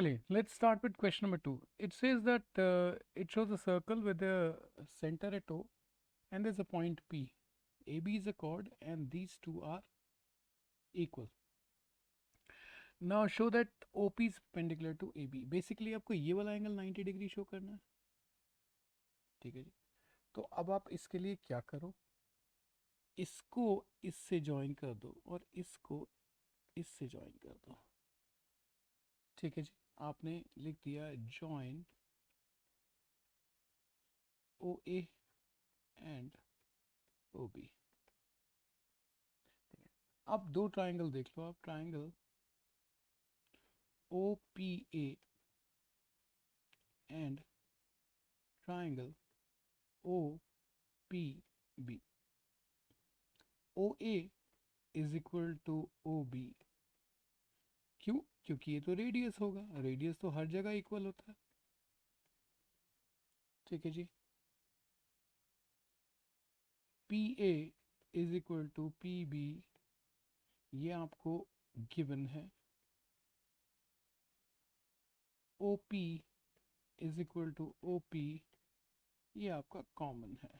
चलिए, let's start with question number 2. It says that it shows a circle with a center at O and there's a point P. AB is a chord and these two are equal. Now show that OP is perpendicular to AB. Basically आपको ये वाला angle 90 degree show करना है, ठीक है जी। तो अब आप इसके लिए क्या करो, इसको इससे ज्वाइन कर दो और इसको इससे ज्वाइन कर दो, ठीक है जी। आपने लिख दिया join O A and O B. अब दो ट्राइंगल देख लो आप, triangle O P A and triangle O P B. O A is equal to O B, क्यों? क्योंकि ये तो रेडियस होगा, रेडियस तो हर जगह इक्वल होता है, ठीक है जी। P A is equal to P B, ये आपको गिवन है। O P is equal to O P, ये आपका कॉमन है।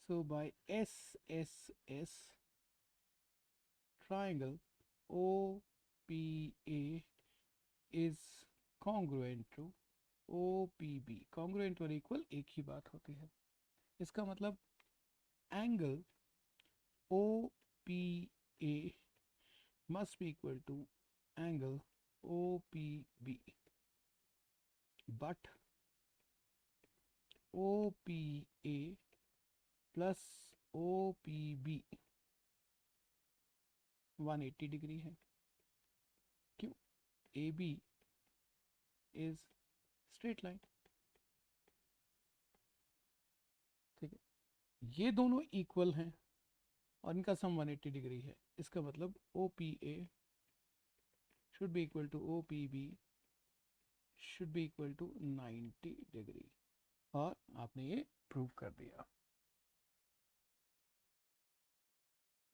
So by S S S triangle OPA is congruent to OPB। congruent और equal एक ही बात होती है। इसका मतलब angle OPA must be equal to angle OPB, but OPA plus OPB 180 degree है। क्यों? AB is straight line, ठीक है। ये दोनों इक्वल हैं और इनका सम 180 डिग्री है। इसका मतलब OPA should be equal to OPB should be equal to 90 degree, और आपने ये प्रूव कर दिया।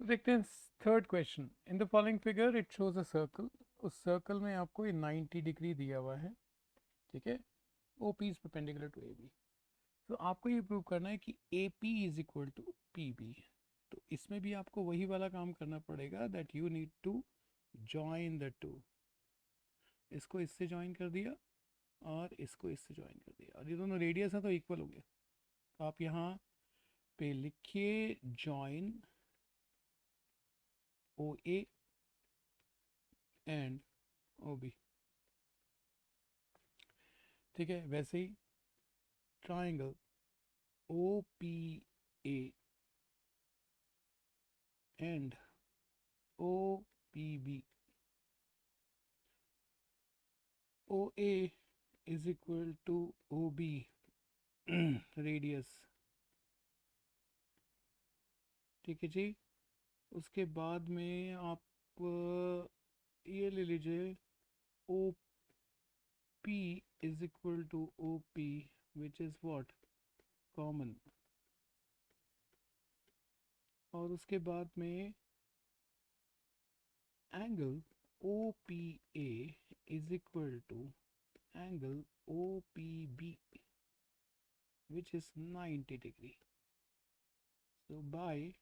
तो देखते हैं third question. In the following figure it shows a circle. उस सर्कल में आपको ये 90 डिग्री दिया हुआ है, ठीक है। OP is perpendicular to AB। तो आपको ये प्रूव करना है कि AP is equal to PB। तो इसमें भी आपको वही वाला काम करना पड़ेगा, that you need to join the two. इसको इससे ज्वाइन कर दिया और इसको इससे ज्वाइन कर दिया, और ये दोनों रेडियस है तो इक्वल हो गया। तो आप यहाँ पे लिखिए join O A and O B, ठीक है। वैसे ही triangle O P A and O P B. O A is equal to O B radius, ठीक है जी। उसके बाद में आप ये ले लीजिए O P is equal to O P which is what common, और उसके बाद में angle O P A is equal to angle O P B which is 90 degree. So by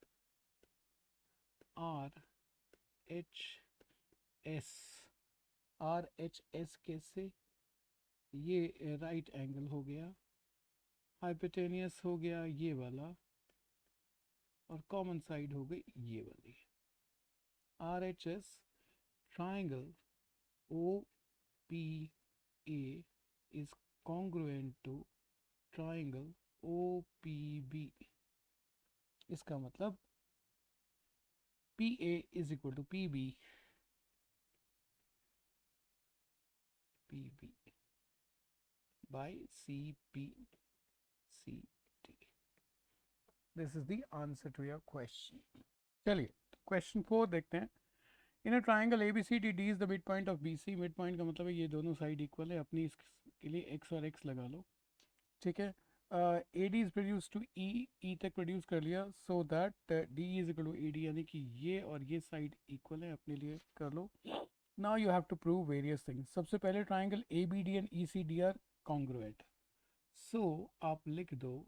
R H S, R H S कैसे, ये right angle हो गया, hypotenuse हो गया ये वाला, और कॉमन साइड हो गई ये वाली। Are H S triangle OPA is congruent to triangle OPB। इसका मतलब PA is equal to PB by CPCT। This is the answer to your question। चलिए क्वेश्चन 4 देखते हैं। In a triangle ABCD is the mid point of BC। Mid point का मतलब है ये दोनों साइड इक्वल है, अपनी इसके लिए x और x लगा लो, ठीक है। AD is produce to E तक प्रोड्यूस कर लिया, so that D is equal to AD, यानी कि ये और ये साइड इक्वल है, अपने लिए कर लो। Now you have to prove various things. सबसे पहले triangle A B D and E C D are congruent. So आप लिख दो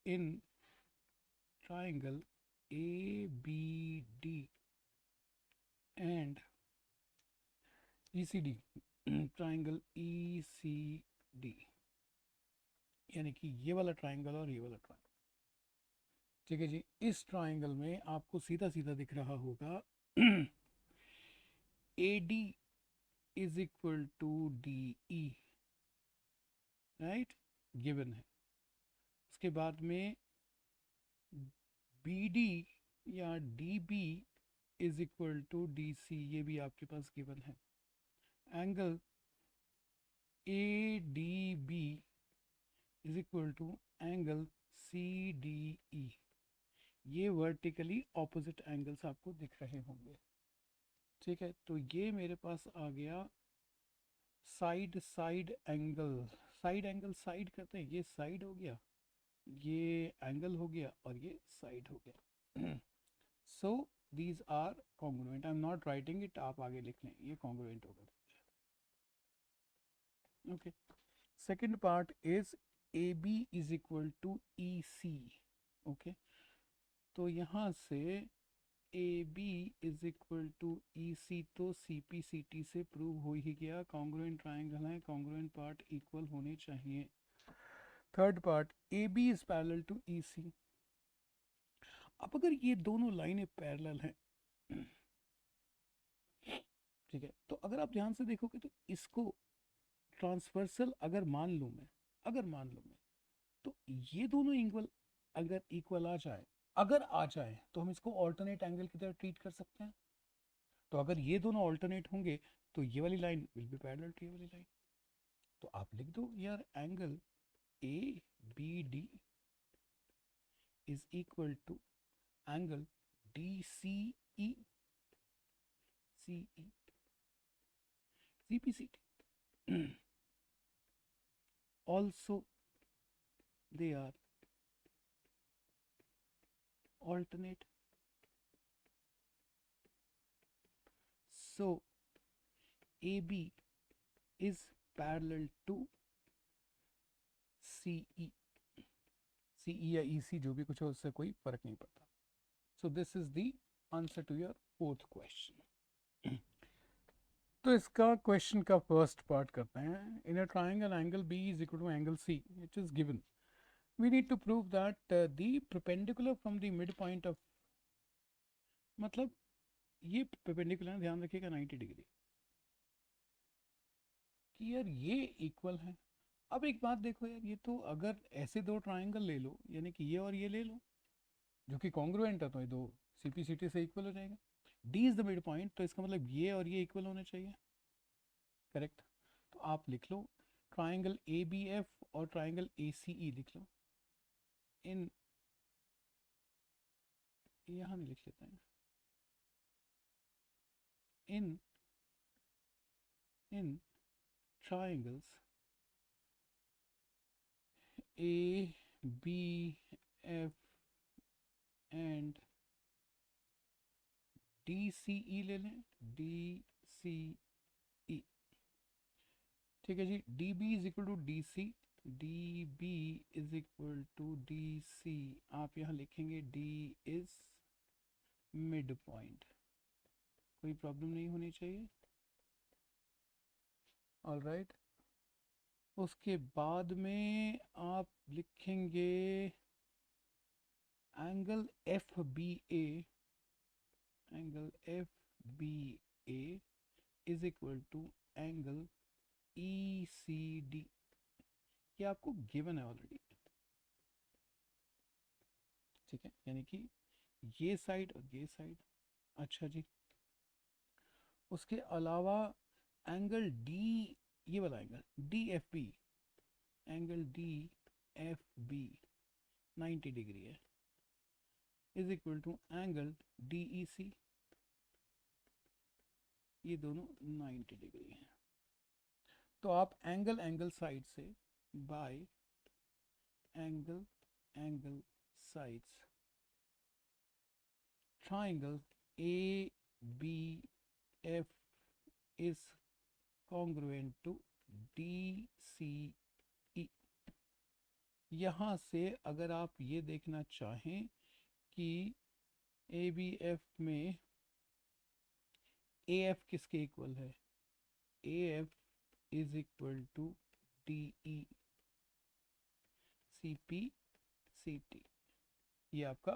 इन triangle ABD and ECD, triangle ECD, यानी कि ये वाला ट्राइंगल और ये वाला ट्राइंगल. ठीक है जी. इस ट्राइंगल में आपको सीधा सीधा दिख रहा होगा AD is equal to DE, right, given है. उसके बाद में BD या DB is equal to DC, ये भी आपके पास गिवन है. Angle ADB is equal to angle CDE. ये वर्टिकली ऑपोजिट एंगल्स आपको दिख रहे होंगे. ठीक है, तो ये मेरे पास आ गया side side angle. Side angle side करते हैं, ये साइड हो गया, ये एंगल हो गया और ये साइड हो गया. So these are congruent. I am not writing it, आप आगे लिख लें, ये कॉन्ग्रुएंट होगा. Okay. Second part is AB is equal to EC. Okay, तो यहाँ से AB is equal to EC, तो CPCT से प्रूव हो ही गया. कॉन्ग्रुएंट ट्राइंगल है, कॉन्ग्रुएंट पार्ट इक्वल होने चाहिए. Third part, AB is parallel to EC. अब अगर ये दोनों लाइनें पैरेलल हैं, ठीक है, तो अगर आप ध्यान से देखोगे तो इसको ट्रांसवर्सल अगर मान लूँ मैं, तो ये दोनों एंगल अगर इक्वल आ जाए, तो हम इसको ऑल्टरनेट एंगल की तरह ट्रीट कर सकते हैं. तो अगर ये दोनों ऑल्टरनेट होंगे तो ये वाली line will be parallel to ये वाली लाइन. तो आप लिख दो यार, angle ABD is equal to angle DCE CPCT. Also they are alternate. So AB is parallel to CE. CE या EC जो भी कुछ हो, उससे कोई फर्क नहीं पड़ता. So this is the answer to your fourth question. तो इसका क्वेश्चन का फर्स्ट पार्ट करते हैं. In a triangle angle B is equal to angle C, which is given. We need to prove that the perpendicular from the midpoint of, मतलब ये perpendicular, ध्यान रखिएगा 90 degree, कि यार ये इक्वल है. अब एक बात देखो यार, ये तो अगर ऐसे दो ट्राइंगल ले लो, यानी कि ये और ये ले लो, जो कि कॉन्ग्रुएंट है, तो ये दो CPCT से इक्वल हो जाएगा. D is the mid point, तो इसका मतलब ये और ये इक्वल होने चाहिए. करेक्ट. तो आप लिख लो ट्राइंगल ABF और ट्राइंगल ACE लिख लो. इन, यहाँ नहीं लिख लेते हैं, इन triangles ABF and DCE ले लें, DCE. ठीक है जी. DB is equal to DC, DB is equal to DC. आप यहाँ लिखेंगे D इज मिड पॉइंट, कोई प्रॉब्लम नहीं होनी चाहिए. All right. उसके बाद में आप लिखेंगे angle FBA, angle FBA is equal to angle ECD. ये आपको गिवन है ऑलरेडी. ठीक है, यानी कि ये साइड और ये साइड. अच्छा जी. उसके अलावा एंगल D, ये वाला angle DFB, angle DFB 90 degree है, is equal to angle DEC. ये दोनों 90 डिग्री हैं. तो आप एंगल साइड से by angle sides triangle ABFD is congruent to DCE। यहाँ से अगर आप ये देखना चाहें कि ABF में AF किसके इक्वल है, AF is equal to DE CP CT, ये आपका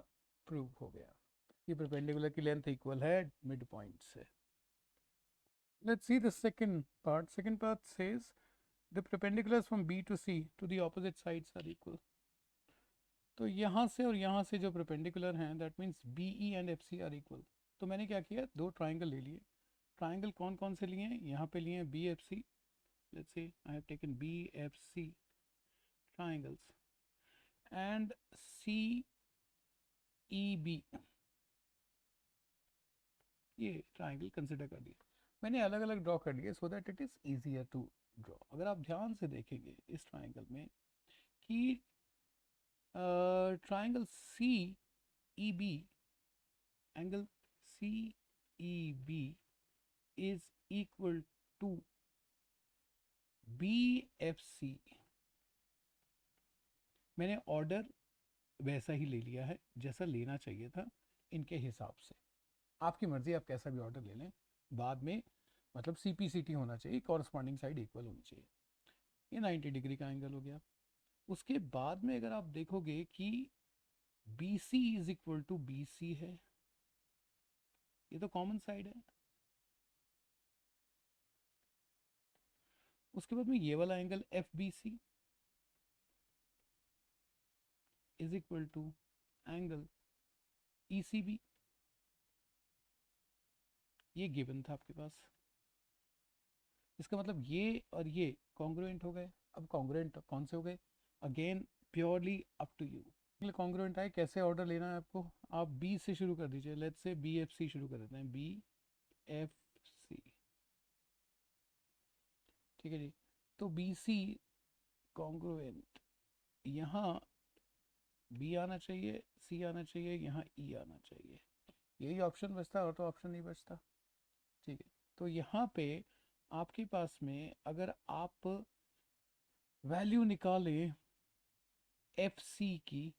प्रूव हो गया। ये परपेंडिकुलर की लेंथ इक्वल है मिड पॉइंट से। Let's see the second part. Second part says the perpendiculars from B to C to the opposite sides are equal. तो यहाँ से और यहाँ से जो परपेंडिकुलर हैं that means BE and FC are equal. तो मैंने क्या किया, दो ट्राइंगल ले लिए। ट्राइंगल कौन कौन से लिए हैं, यहाँ पे लिए हैं BFC, let's say I have taken BFC triangles and CEB, ये ट्राइंगल कंसिडर कर दिए। मैंने अलग अलग ड्रॉ कर लिए so that it is easier to draw. अगर आप ध्यान से देखेंगे इस ट्राइंगल में कि triangle CEB, angle CEB is equal to BFC। मैंने ऑर्डर वैसा ही ले लिया है जैसा लेना चाहिए था इनके हिसाब से। आपकी मर्जी, आप कैसा भी ऑर्डर ले लें, बाद में मतलब CPCT होना चाहिए, कॉरस्पॉन्डिंग साइड इक्वल होनी चाहिए। ये 90 डिग्री का एंगल हो गया। उसके बाद में अगर आप देखोगे कि BC is equal to BC है, ये तो कॉमन साइड है। उसके बाद में ये वाला angle FBC is equal to angle ECB, ये गिवन था आपके पास। इसका मतलब ये और ये कॉन्ग्रुएंट हो गए। अब कॉन्ग्रुएंट कौन से हो गए, again purely up to you. Congruent आए, कैसे ऑर्डर लेना है आपको, आप B से शुरू कर दीजिए। लेट्स से BFC शुरू कर देते हैं, BFC, ठीक है जी। तो BC कॉन्ग्रुएंट, यहाँ B आना चाहिए, C आना चाहिए, यहाँ E आना चाहिए। यही ऑप्शन बचता और तो ऑप्शन नहीं बचता, ठीक है। तो यहाँ पे आपके पास में अगर आप वैल्यू निकालें FC की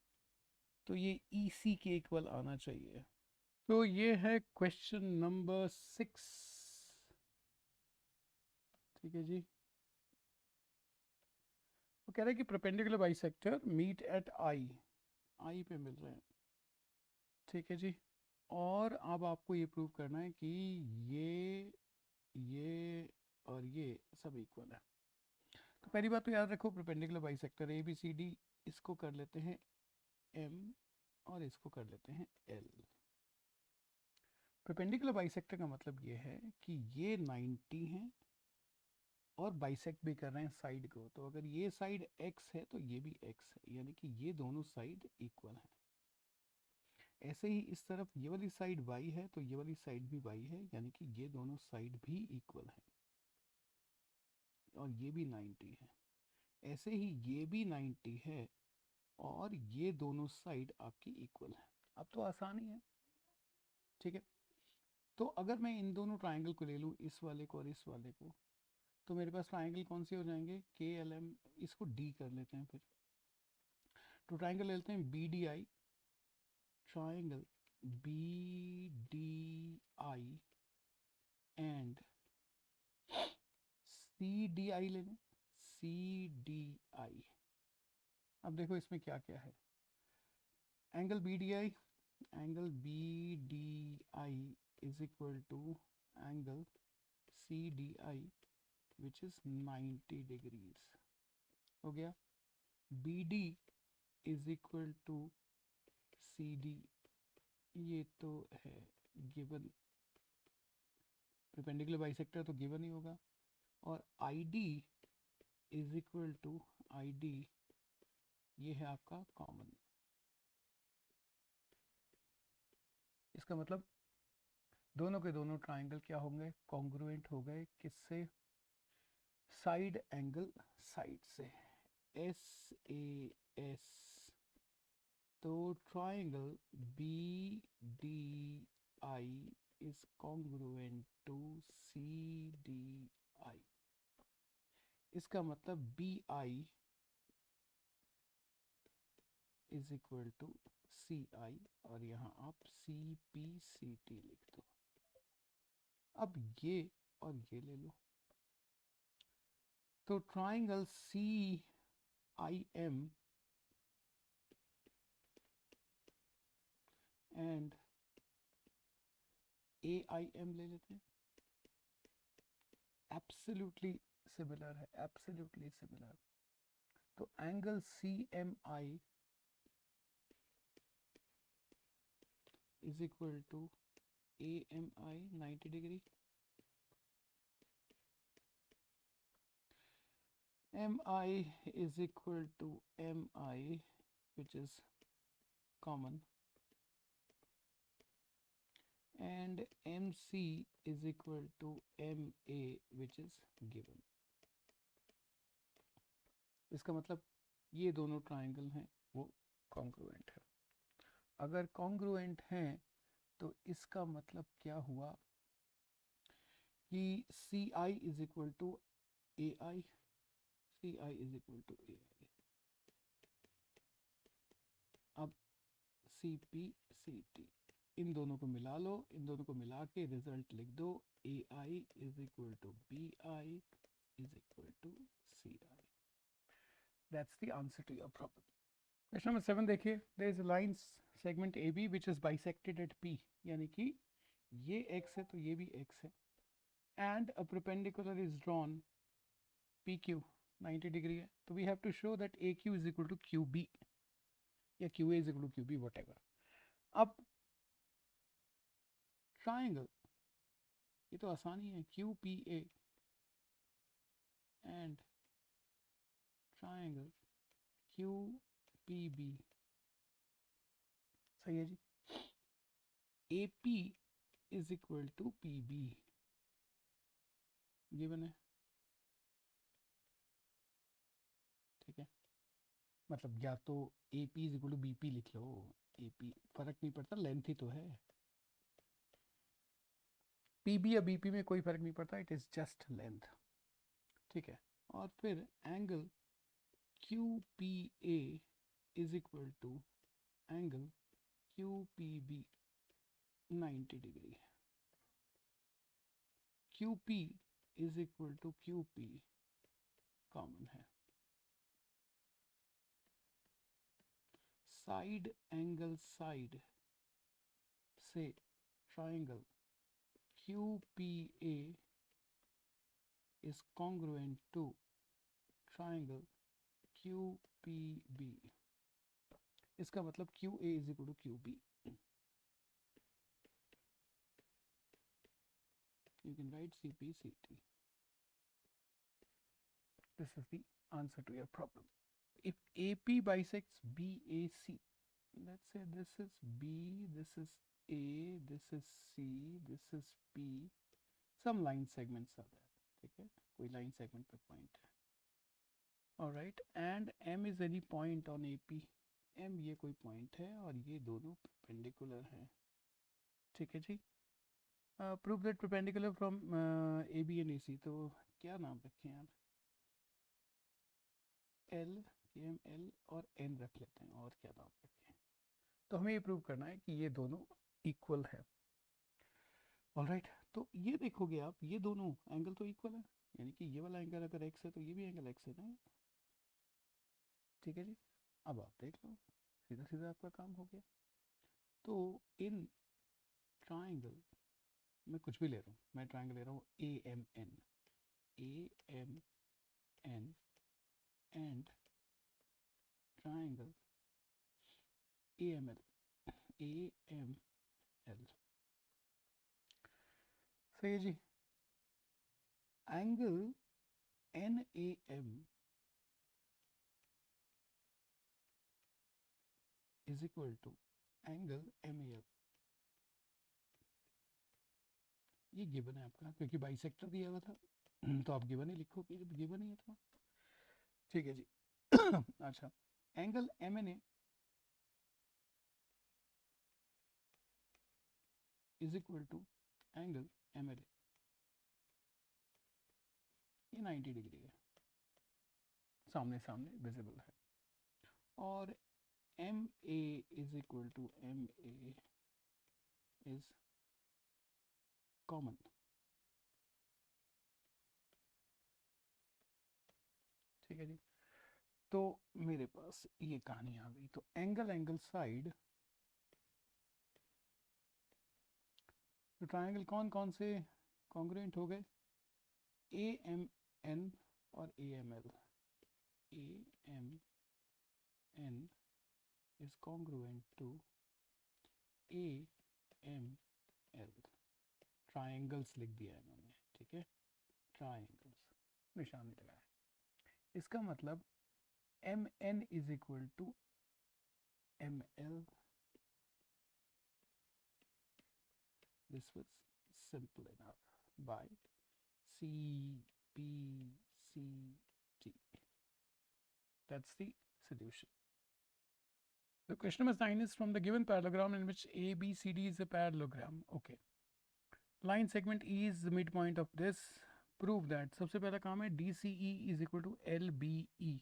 तो ये EC के इक्वल आना चाहिए। तो ये है क्वेश्चन नंबर 6, ठीक है जी। वो कह रहे हैं कि परपेंडिकुलर बाइसेक्टर मीट एट आई पे मिल रहे हैं, ठीक है जी। और अब आपको ये प्रूव करना है कि ये और ये सब इक्वल है। तो पहली बात तो याद रखो, परपेंडिकुलर बाइसेक्टर ABCD, इसको कर लेते हैं M और इसको कर लेते हैं L। परपेंडिकुलर बाइसेक्टर का मतलब ये है कि ये 90 है और बाइसेक्ट भी कर रहे हैं साइड को। तो अगर ये साइड x है तो ये भी x है, यानी कि ये दोनों साइड इक्वल हैं। ऐसे ही इस तरफ ये वाली साइड y है तो ये वाली साइड भी y है, यानी कि ये दोनों साइड भी इक्वल हैं और ये भी 90 है। ऐसे ही ये भी 90 है और ये दोनों साइड आपकी इक्वल है। अब तो आसानी है, ठीक है। तो अगर मैं इन दोनों ट्राइंगल को ले लूँ, इस वाले को और इस वाले को, तो मेरे पास ट्राइंगल कौन से हो जाएंगे, KLM, इसको D कर लेते हैं फिर। तो ट्राइंगल लेते हैं BDI, triangle BDI and CDI ले लें, CDI। अब देखो इसमें क्या क्या है। Angle BDI is equal to angle CDI which is 90 degrees हो गया। BD is equal to CD, ये तो है गिवन, परपेंडिकुलर बाइसेक्टर तो गिवन ही होगा। और ID is equal to ID, ये है आपका कॉमन। इसका मतलब दोनों के दोनों ट्राइंगल क्या होंगे, कॉन्ग्रुएंट हो गए, किससे, साइड एंगल साइड से, SAS। तो triangle BDI is congruent to CDI इसका मतलब B I is equal to C I, और यहाँ आप सी पी सी टी लिख दो। अब ये और ये ले लो, तो triangle C I M and A I M ले लेते हैं। एब्सोल्युटली सिमिलर है, एब्सोल्युटली सिमिलर। तो angle C M I is equal to A M I 90 degree, M I is equal to M I which is common, and MC is equal to MA which is given। इसका मतलब ये दोनों triangle हैं वो congruent है। अगर congruent हैं तो इसका मतलब क्या हुआ कि C I is equal to A I, C I is equal to A I. अब सी पी सी टी, इन दोनों को मिला लो, इन दोनों को मिला के रिजल्ट लिख दो। A I is equal to B I is equal to C I. That's the answer to your problem. Question number 7 देखिए, there is a line segment A B which is bisected at P, यानी कि ये x है तो ये भी x है, and a perpendicular is drawn P Q 90 degree है, तो we have to show that A Q is equal to Q B या Q A is equal to Q B, whatever. अब triangle, ये तो आसान ही है, Q P A and triangle Q P B, सही है जी। A P is equal to P B given है, ठीक है। मतलब या तो ए P is equal to B P लिख लो, ए पी फर्क नहीं पड़ता, लेंथ ही तो है। पी बी या बी पी में कोई फर्क नहीं पड़ता, इट इज जस्ट लेंथ, ठीक है। और फिर angle Q P A is equal to angle Q P B 90 degree, Q P is equal to Q P common है। साइड एंगल साइड से triangle Q P A is congruent to triangle QPB। इसका मतलब QA is equal to QB। You can write CPCT। This is the answer to your problem। If AP bisects BAC, let's say this is B, this is A, this is C, this is P, some line segments are there, ठीक है, कोई line segment पे point है। Alright, and M is any point on AP, M ये कोई point है और ये दोनों perpendicular हैं, ठीक है जी। Prove that perpendicular from A B and A C, तो क्या नाम रखें यार, एल एम एल और एन रख लेते हैं, और क्या नाम रखें। तो हमें ये प्रूव करना है कि ये दोनों इक्वल है। ऑलराइट, तो ये देखोगे आप, ये दोनों एंगल तो इक्वल है, यानी कि ये वाला एंगल अगर एक्स है तो ये भी एंगल एक्स है ना, ठीक है जी। अब आप देख लो, सीधा सीधा आपका काम हो गया। तो इन ट्राइंगल, मैं कुछ भी ले रहा हूँ, मैं ट्राइंगल ले रहा हूँ A M N, A M N and triangle A M L, A M L, सही है जी। Angle N A M is equal to angle M A L, ये गिवन है आपका, क्योंकि बाइसेक्टर दिया हुआ था तो आप गिवन ही लिखोगे जब गिवन ही है तो, ठीक है जी। अच्छा, angle M N A is equal to angle M L A, ये 90 डिग्री है, सामने सामने विजिबल है, और M A is equal to M A is common. ठीक है जी, तो मेरे पास ये कहानी आ गई। तो एंगल एंगल साइड, तो ट्राइंगल कौन कौन से कॉन्ग्रुएंट हो गए? ए एम एन और A M L. A M N is congruent to A M L. Triangles लिख दिया है मैंने, ठीक है, ट्राइंगल्स, निशान नहीं लगाया। इसका मतलब M N is equal to M L. This was simple enough by C P C T. That's the solution. The question number 9 is from the given parallelogram in which ABCD is a parallelogram. Okay. Line segment E is the midpoint of this. Prove that. सबसे पहला काम है DCE is equal to LBE.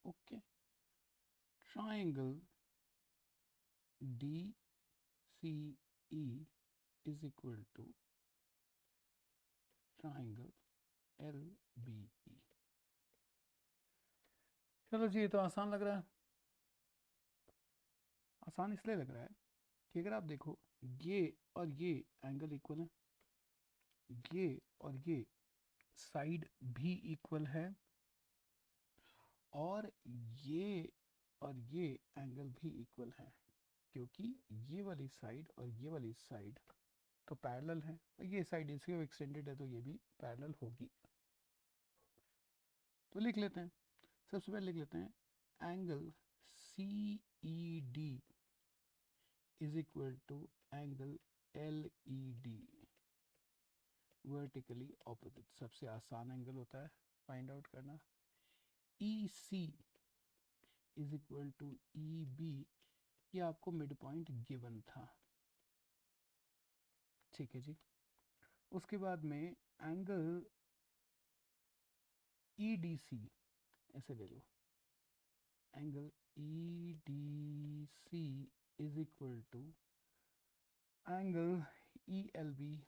Okay. Triangle DCE is equal to triangle LBE. चलो जी, ये तो आसान लग रहा है। आसान इसलिए लग रहा है कि अगर आप देखो ये और ये एंगल इक्वल है, ये और ये साइड भी इक्वल है, और ये एंगल भी इक्वल है, क्योंकि ये वाली साइड और ये वाली साइड तो पैरेलल है, और ये साइड इसके एक्सटेंडेड है, तो ये भी पैरेलल होगी। तो लिख लेते हैं, सबसे पहले लिख लेते हैं angle C E D is equal to angle L E D, vertically opposite. सबसे आसान एंगल होता है फाइंड आउट करना। E C is equal to E B, ये आपको मिड पॉइंट गिवन था, ठीक है जी। उसके बाद में एंगल ई डी सी, ऐसे ले लो, angle E D C is equal to angle E L B.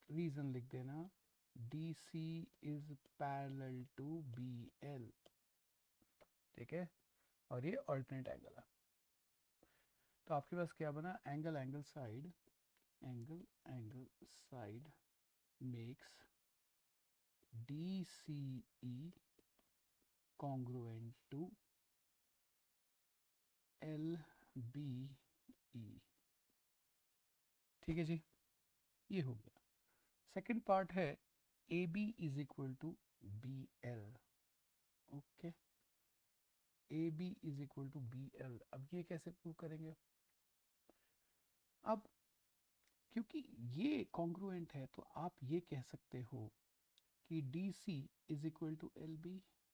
Reason लिख देना, D C is parallel to B L, ठीक है, और ये ऑल्टरनेट एंगल है। तो आपके पास क्या बना? Angle angle side, angle angle side makes DCE congruent to LBE, ठीक है जी, ये हो गया। सेकंड पार्ट है AB is equal to BL। Okay, AB is equal to BL। अब ये कैसे प्रूव करेंगे? अब क्योंकि ये कॉन्ग्रुएंट है, तो आप ये कह सकते हो कि DC is equal to LB.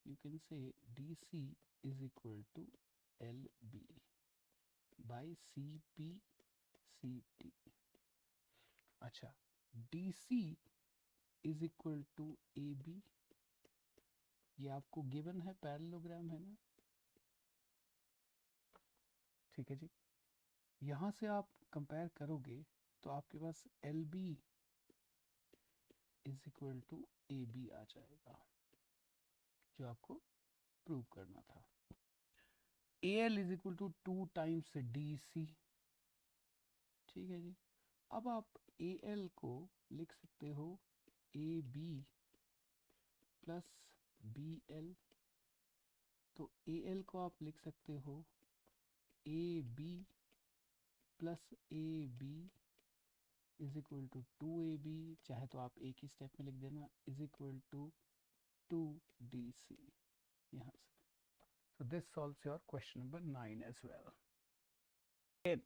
You can say DC is equal to LB by CP CT. अच्छा, DC is equal to AB, ये आपको गिवन है, पैरेललोग्राम है ना, ठीक है जी। यहाँ से आप कंपेयर करोगे तो आपके पास LB is equal to AB आ जाएगा, जो आपको प्रूव करना था। AL is equal to 2 times DC, ठीक है जी। अब आप AL को लिख सकते हो AB प्लस BL, तो AL को आप लिख सकते हो AB plus AB is equal to 2AB, चाहे तो आप एक ही स्टेप में लिख देना, इज इक्वल टू 2DC यहाँ से। So this solves your question number 9 as well. Then,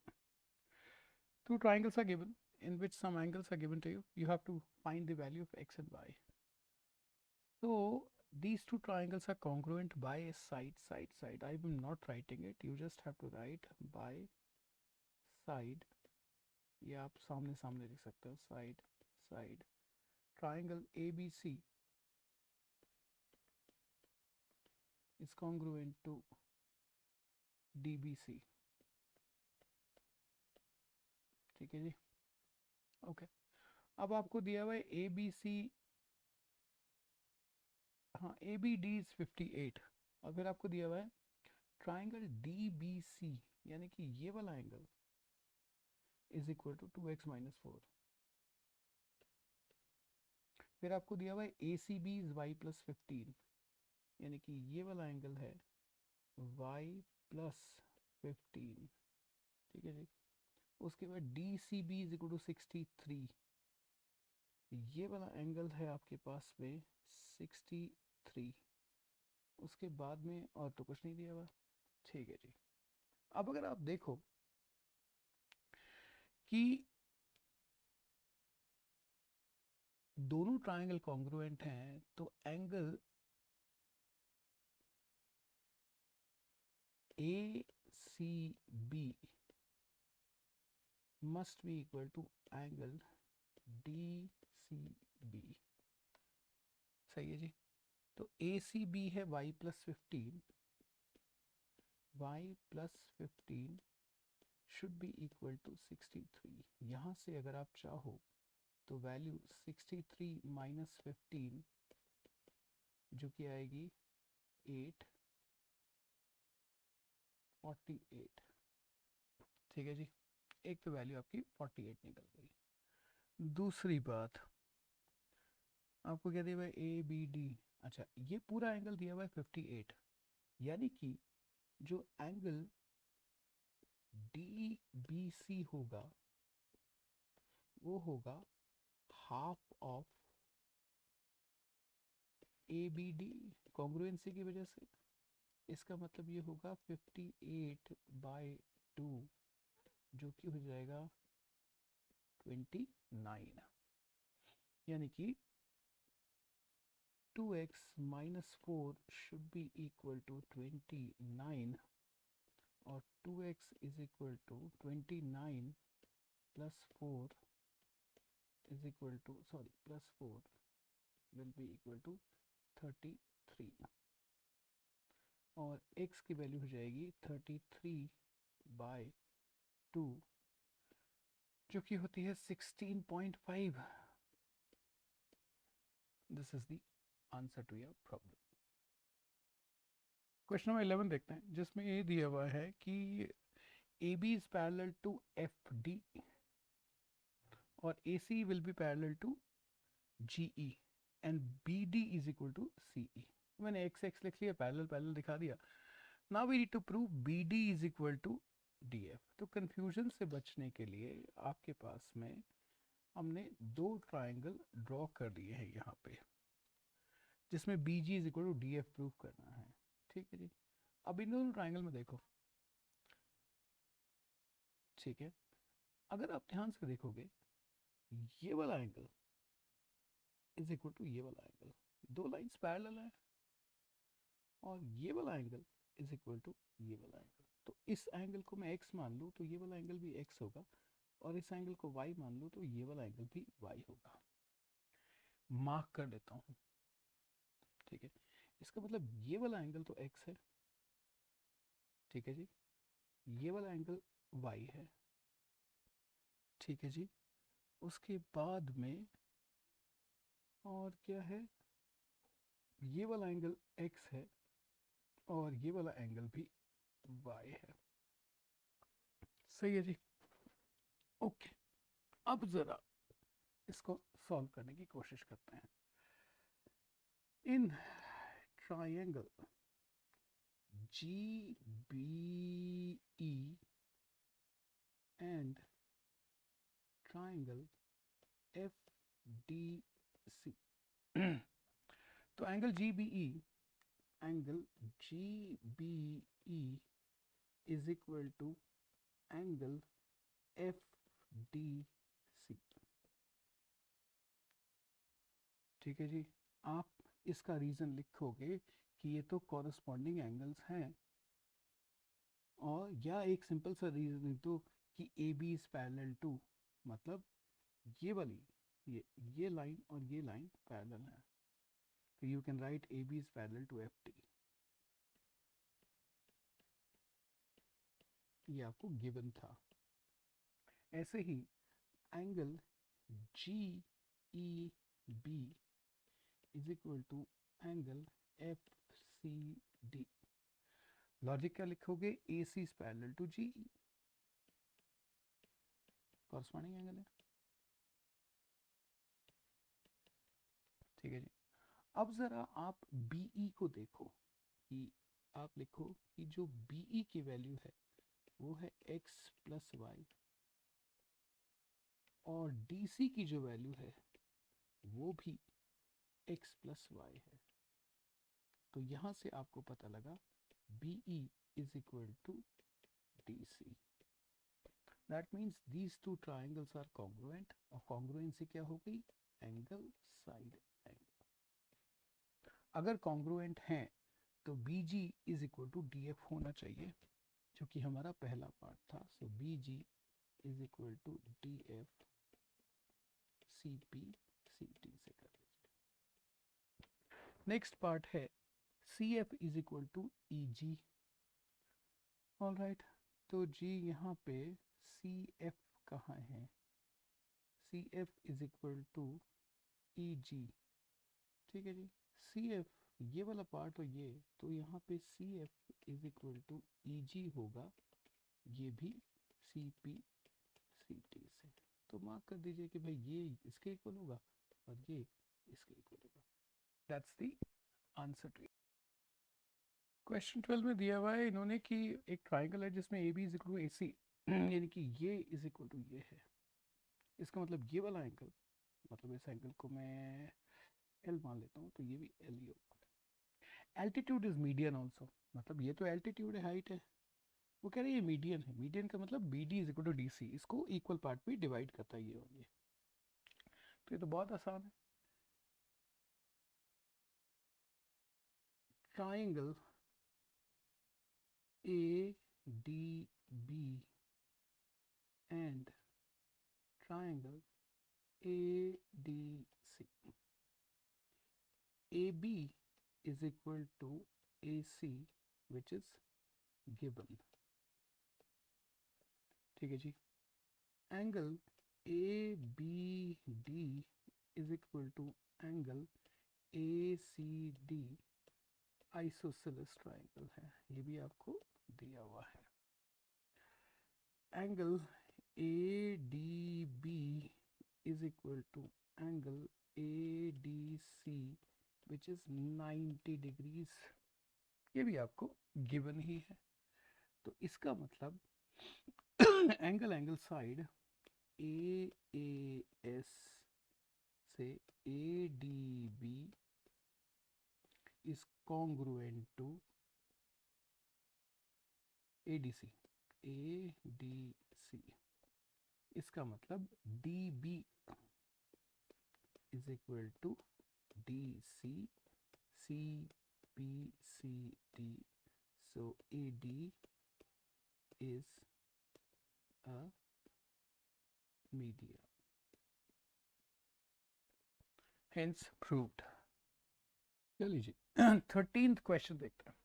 two triangles are given in which some angles are given to you. You have to find the value of x and y. So these two triangles are congruent by side, side, side. I am not writing it. You just have to write by side. ये आप सामने सामने लिख सकते हो, side, side. Triangle ABC is congruent to DBC. ठीक है जी, okay. अब आपको दिया हुआ है ABC, हाँ ABD इज 58, और फिर आपको दिया हुआ है ट्राइंगल DBC यानी कि ये वाला angle is equal to 2x-4। फिर आपको दिया हुआ है ACB इज y+15 यानी कि ये वाला एंगल है y+15। ठीक है जी। उसके बाद DCB इज इक्वल टू 63, ये वाला एंगल है आपके पास में 63। उसके बाद में और तो कुछ नहीं दिया हुआ। ठीक है जी। अब अगर आप देखो कि दोनों ट्रायंगल कॉन्ग्रुएंट हैं तो angle ACB must be equal to angle DCB। सही है जी। तो ACB है y+15, y+15 should be equal to 63। यहाँ से अगर आप चाहो तो वैल्यू 63 - 15 जो कि आएगी 848। ठीक है जी, एक तो वैल्यू आपकी 48 निकल गई। दूसरी बात आपको क्या दिया हुआ है ABD, अच्छा ये पूरा एंगल दिया हुआ है 58, यानी कि जो एंगल DBC होगा वो होगा हाफ ऑफ ABD कॉन्ग्रुएंसी की वजह से। इसका मतलब ये होगा 58/2 जो कि हो जाएगा 29, यानी कि 2x-4 should be equal to 29 और 2x is equal to 29 plus 4 is equal to +4 will be equal to 33 और x की वैल्यू हो जाएगी 33/2 जो कि होती है 16.5। This is the answer to your problem. Question number 11 देखते हैं, जिसमें ये दिया हुआ है कि AB is parallel to FD और AC will be parallel to GE and BD is equal to CE। मैंने x x लिख लिया, पैरेलल दिखा दिया। Now we need to prove BD is equal to DF। तो कंफ्यूजन से बचने के लिए आपके पास में हमने दो ट्राइंगल ड्रॉ कर दिए हैं यहाँ पे, जिसमें BG is equal to DF prove करना है। ठीक है जी। अब इन दोनों ट्राइंगल में देखो, ठीक है, अगर आप ध्यान से देखोगे ये वाला एंगल इज इक्वल टू ये वाला एंगल, दो लाइंस पैरेलल है, और ये वाला एंगल इज इक्वल टू ये वाला एंगल। तो इस एंगल को मैं x मान लूँ तो ये वाला एंगल भी x होगा, और इस एंगल को y मान लूँ तो ये वाला एंगल भी y होगा। मार्क कर लेता हूँ। ठीक है, इसका मतलब ये वाला एंगल तो x है, ठीक है जी, ये वाला एंगल y है, ठीक है जी। उसके बाद में और क्या है, ये वाला एंगल x है और ये वाला एंगल भी y है। सही है जी, ओके। अब जरा इसको सॉल्व करने की कोशिश करते हैं। In triangle GBE and triangle FDC तो angle GBE is equal to angle FDC। ठीक है जी। आप इसका रीज़न लिखोगे कि ये तो कॉरस्पॉन्डिंग एंगल्स हैं, और या एक सिंपल सा रीज़न लिख दो कि AB इज पैरेलल टू, मतलब ये वाली ये लाइन और ये लाइन पैरेलल है, तो you can write AB is parallel to FD। ये आपको गिवन था। ऐसे ही angle G E B is equal to angle F C D. Logic क्या लिखोगे? A C is parallel to G, corresponding angle है। ठीक है जी। अब जरा आप बीई को देखो कि आप लिखो कि जो बीई की वैल्यू है वो है x प्लस वाई, और डीसी की जो वैल्यू है वो भी x प्लस वाई है। तो यहां से आपको पता लगा B E is equal to D C. That means these two triangles are congruent, और कॉन्ग्रुएंसी क्या हो गई? Angle side angle. अगर कॉन्ग्रुएंट हैं तो B G is equal to D F होना चाहिए, जो कि हमारा पहला पार्ट था। So B G is equal to D F C P C T से कर लीजिए। नेक्स्ट पार्ट है C F is equal to E G. All right, तो जी यहाँ पे सी एफ कहाँ है? C F is equal to E G. ठीक है जी। सी एफ ये वाला पार्ट, और ये तो यहाँ पे C F is equal to E G होगा, ये भी सी पी सी टी से। तो मार्क कर दीजिए कि भाई ये इसके इक्वल होगा और ये इसके इक्वल होगा। That's the answer to. Question 12 में दिया हुआ है इन्होंने कि एक ट्राइंगल है जिसमें A B is equal to A C, यानी कि ये इज इक्वल टू ये है। इसका मतलब ये वाला एंगल, मतलब इस एंगल को मैं एल मान लेता हूँ, तो ये भी एल ही होगा। एल्टीट्यूड इज मीडियन ऑल्सो, मतलब ये तो एल्टीट्यूड है, हाइट है। वो कह रहे हैं ये मीडियन है। मीडियन का मतलब B D is equal to D C, इसको इक्वल पार्ट पे डिवाइड करता है ये और ये। तो ये तो बहुत आसान है। Triangle A D B and triangle A D C. A B is equal to AC which is given। ठीक है जी। Angle A B D is equal to angle A C D isosceles triangle है, ये भी आपको दिया हुआ है। Angle A D B is equal to angle A D C which is 90 degrees, ये भी आपको गिवन ही है। तो इसका मतलब angle angle side A S से A D B is congruent to A D C. A D C, इसका मतलब D B is equal to D C C P C D. So A D is a median, hence proved। चलिए जी 13th question देखते हैं।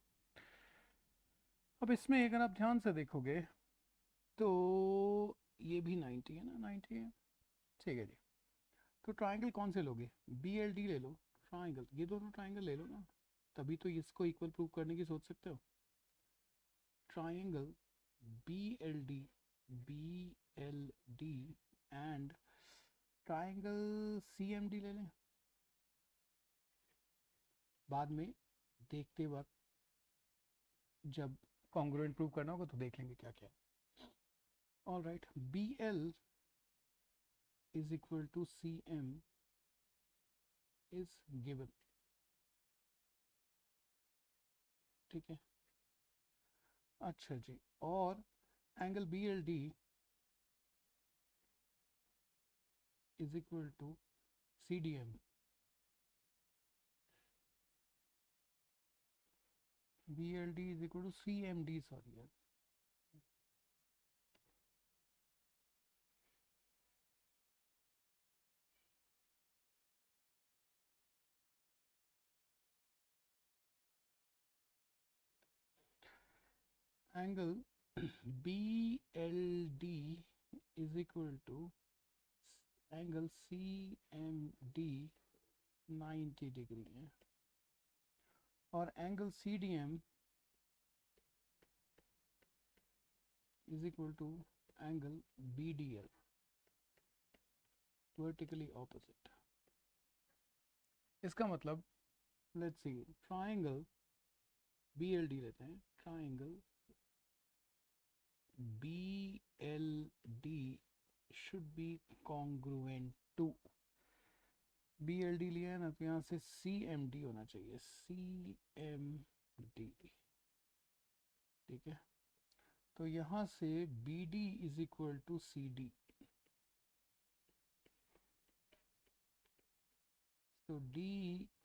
अब इसमें अगर आप ध्यान से देखोगे तो ये भी 90 है ना, 90 है। ठीक है जी। तो ट्राइंगल कौन से लोगे? बी एल डी ले लो। ट्राइंगल, ये दोनों ट्राइंगल ले लो ना, तभी तो इसको इक्वल प्रूव करने की सोच सकते हो। Triangle B L D, B L D and triangle C M D ले लें। बाद में देखते वक्त जब कॉन्ग्रुएंट प्रूव करना होगा तो देख लेंगे क्या क्या है। All right, B L is equal to C M is given. ठीक है। अच्छा जी, और angle B L D is equal to C D M. B L D is equal to C M D, sorry यार। Angle BLD is equal to angle CMD 90 degree है, और angle CDM is equal to angle BDL, vertically opposite. इसका मतलब let's see, triangle BLD लेते हैं, triangle BLD should be congruent to, BLD लिया है ना, तो यहाँ से CMD होना चाहिए, CMD, ठीक है। तो यहाँ से BD is equal to CD, तो D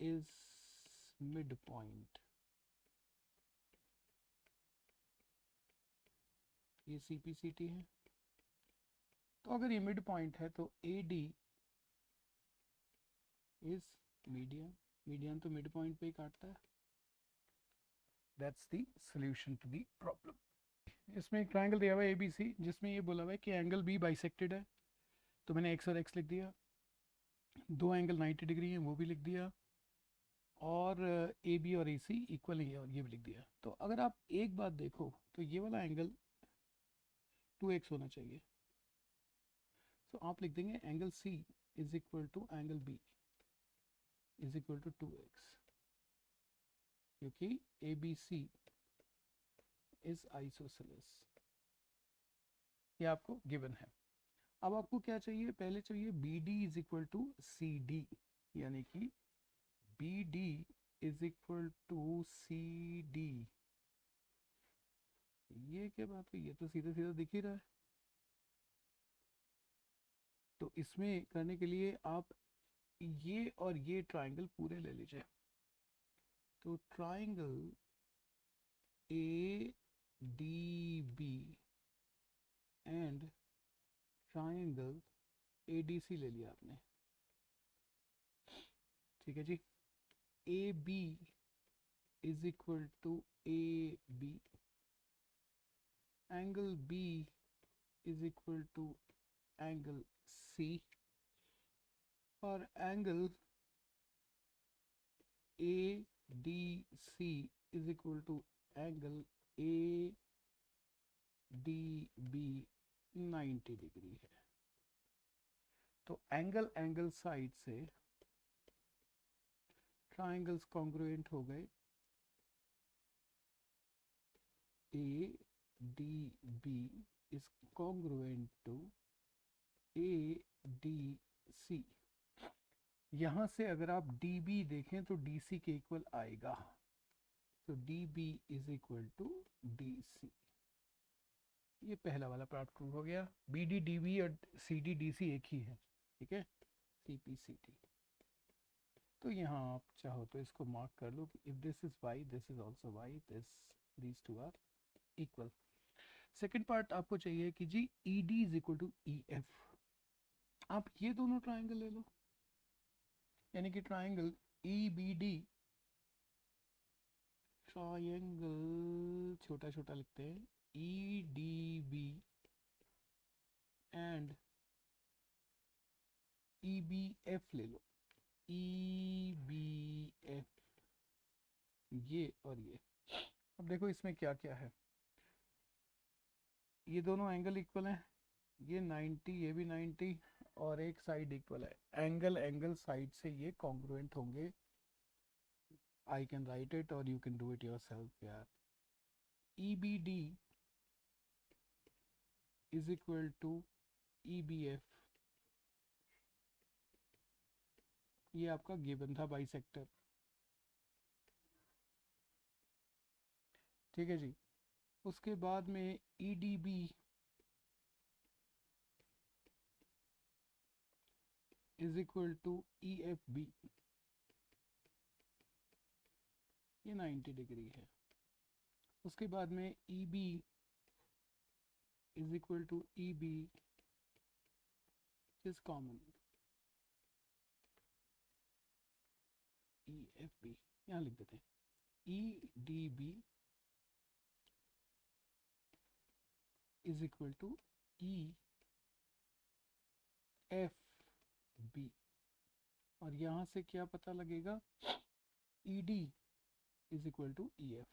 इज मिड पॉइंट, ये CPCT है। तो अगर ये मिड पॉइंट है तो AD इज मीडियन, मीडियन तो मिड पॉइंट पे ही काटता है। That's the solution to the problem. इसमें एक ट्रायंगल दिया हुआ है ABC, जिसमें ये बोला हुआ है कि एंगल B बाइसेक्टेड है, तो मैंने X और X लिख दिया, दो एंगल 90 डिग्री हैं वो भी लिख दिया, और AB और AC इक्वल है और ये भी लिख दिया। तो अगर आप एक बात देखो तो ये वाला एंगल 2x होना चाहिए, तो आप लिख देंगे angle C is equal to angle B is equal to 2x, क्योंकि ABC इज आइसोसेलेस, ये आपको गिवन है। अब आपको क्या चाहिए, पहले चाहिए BD is equal to CD, यानी कि BD is equal to CD। ये क्या बात है, ये तो सीधा सीधा दिख ही रहा है। तो इसमें करने के लिए आप ये और ये ट्राइंगल पूरे ले लीजिए। तो triangle ADB and triangle ADC ले लिया आपने, ठीक है जी। AB is equal to AB, angle B is equal to angle C, और angle ADC is equal to angle ADB 90 degree है। तो एंगल एंगल साइड से ट्राइंगल्स कॉन्ग्रुएंट हो गए, ADB is congruent to ADC। यहाँ से अगर आप DB देखें तो DC के इक्वल आएगा, तो DB is equal to DC। ये पहला वाला पार्ट प्रूव हो गया। BD DB और CD DC एक ही है, ठीक है, CPCT। तो यहाँ आप चाहो तो इसको मार्क कर लो कि if this is y, this is also y, these two are equal। Second part आपको चाहिए कि जी ED is equal to EF। आप ये दोनों ट्राइंगल ले लो, यानी कि ट्राइंगल EBD, ट्राइंगल छोटा छोटा लिखते हैं, EDB एंड EBF ले लो, EBF, ये और ये। अब देखो इसमें क्या क्या है, ये दोनों एंगल इक्वल हैं, ये 90, ये भी 90, और एक साइड इक्वल है। एंगल एंगल साइड से ये कॉन्ग्रुएंट होंगे। I can write it or you can do it yourself यार। EBD is equal to EBF, ये आपका गिवन था बाइसेक्टर, ठीक है जी। उसके बाद में EDB is equal to EFB, ये 90 डिग्री है। उसके बाद में EB is equal to EB is common, EFB यहाँ लिख देते हैं। EDB is equal to E F B, और यहाँ से क्या पता लगेगा, E D is equal to E F.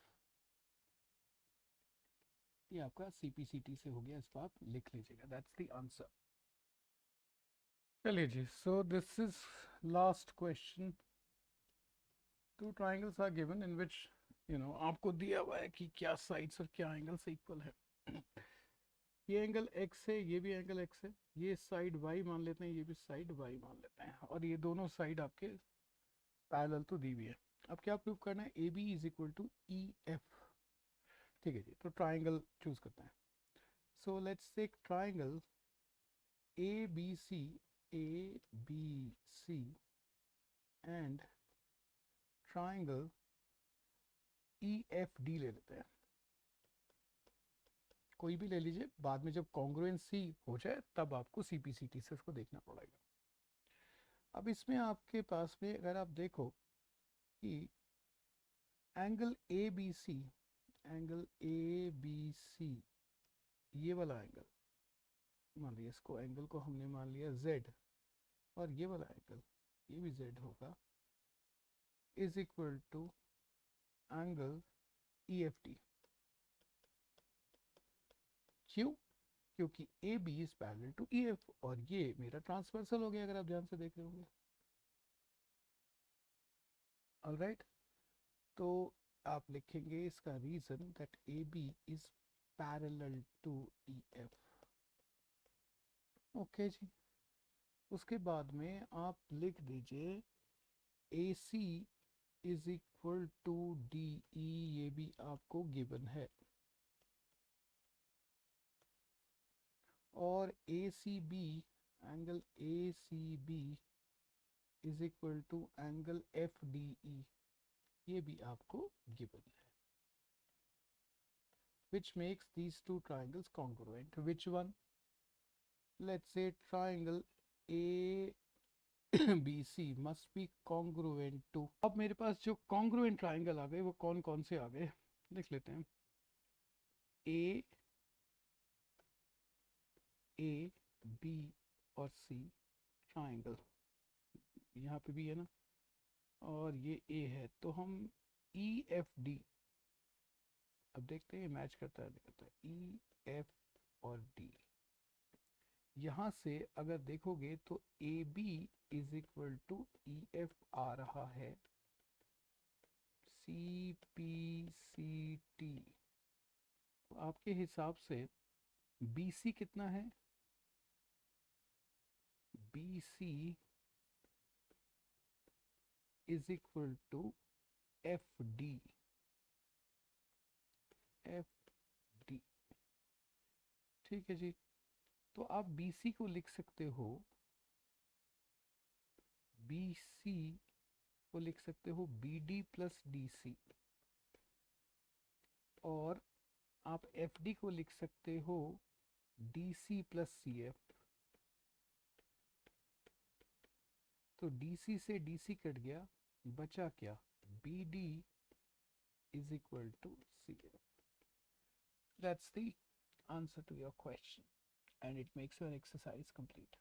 ये आपका CPCT से हो गया, इसको आप लिख लीजिएगा, दैट्स द आंसर। चलिए जी, so this is last question. Two triangles are given in which आपको दिया हुआ है कि क्या साइड्स और क्या एंगल्स इक्वल है। ये एंगल x है, ये भी एंगल x है, ये साइड y मान लेते हैं, ये भी साइड y मान लेते हैं, और ये दोनों साइड आपके पैरेलल तो दी हुई है। अब क्या प्रूव करना है, A B is equal to E F. ठीक है जी, तो ट्राइंगल चूज करते हैं। So let's take triangle A B C and triangle E F D ले लेते हैं। कोई भी ले लीजिए, बाद में जब कॉन्ग्रुएंसी हो जाए तब आपको CPCT से उसको देखना पड़ेगा। अब इसमें आपके पास में अगर आप देखो कि एंगल ए बी सी, ये वाला एंगल मान लिया, इसको एंगल को हमने मान लिया Z, और ये वाला एंगल ये भी Z होगा, is equal to angle EFT। क्यों? क्योंकि A B is parallel to E F, और ये मेरा ट्रांसवर्सल हो गया, अगर आप ध्यान से देख रहे होंगे। ऑलराइट, तो आप लिखेंगे इसका reason that A B is parallel to E F. Okay जी, उसके बाद में आप लिख दीजिए A C is equal to D E, ये भी आपको गिवन है, और A C B, angle A C B is equal to angle F D E, ये भी आपको गिवन है, which makes these two triangles congruent. Which one? Let's say triangle ABC must be congruent to, अब मेरे पास जो congruent triangle आ गए वो कौन कौन से आ गए देख लेते हैं। A B और C ट्राइंगल, यहाँ पे भी है ना, और ये A है, तो हम EFD, अब देखते हैं मैच करता है नहीं करता है। EF और D, यहाँ से अगर देखोगे तो AB is equal to EF आ रहा है, CPCT। तो आपके हिसाब से BC कितना है, BC is equal to FD, FD। ठीक है जी, तो आप BC को लिख सकते हो, BC को लिख सकते हो BD प्लस DC, और आप FD को लिख सकते हो DC प्लस CF। तो DC से DC कट गया, बचा क्या, BD is equal to CF. That's the answer to your question, and it makes your exercise complete.